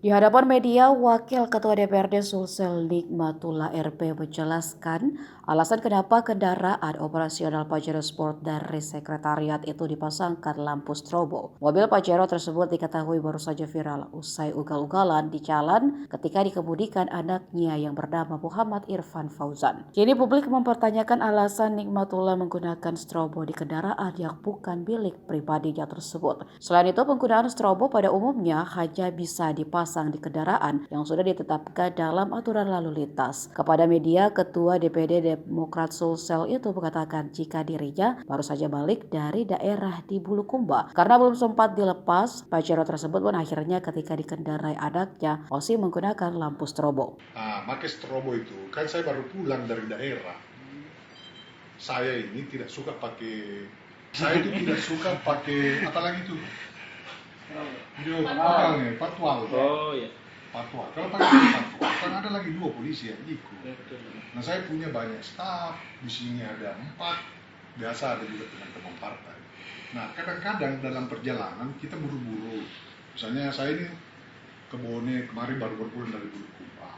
Di hadapan media, Wakil Ketua DPRD Sulsel Nikmatullah RP menjelaskan alasan kenapa kendaraan operasional Pajero Sport dari sekretariat itu dipasangkan lampu strobo. Mobil Pajero tersebut diketahui baru saja viral usai ugal-ugalan di jalan ketika dikemudikan anaknya yang bernama Muhammad Irfan Fauzan. Kini publik mempertanyakan alasan Nikmatullah menggunakan strobo di kendaraan yang bukan milik pribadinya tersebut. Selain itu, penggunaan strobo pada umumnya hanya bisa dipasang di kendaraan yang sudah ditetapkan dalam aturan lalu lintas. Kepada media, Ketua DPD Demokrat Sulsel itu mengatakan jika dirinya baru saja balik dari daerah di Bulukumba karena belum sempat dilepas, Pajero tersebut pun akhirnya ketika dikendarai anaknya masih menggunakan lampu strobo. Pakai strobo itu, kan saya baru pulang dari daerah. Saya ini tidak suka pakai, saya itu tidak suka pakai, apalagi itu? Video apa nih? Patwal. Oh iya. Patwal. Kalau pakai patwal, kan ada lagi 2 polisi yang ikut. Nah, saya punya banyak staf, di sini ada 4, biasa ada juga teman-teman partai. Nah, kadang-kadang dalam perjalanan kita buru-buru. Misalnya saya ini ke Bone, kemarin baru pulang dari Bulukumba.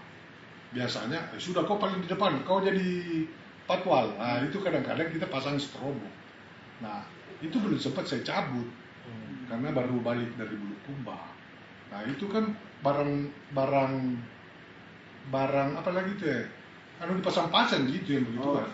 Biasanya, sudah kau paling di depan, kau jadi patwal. Nah, itu kadang-kadang kita pasang strobo. Nah, itu belum sempat saya cabut karena baru balik dari Bulukumba. Nah, itu kan barang apa lagi tuh ya? Dipasang-pasang gitu yang begitu kan.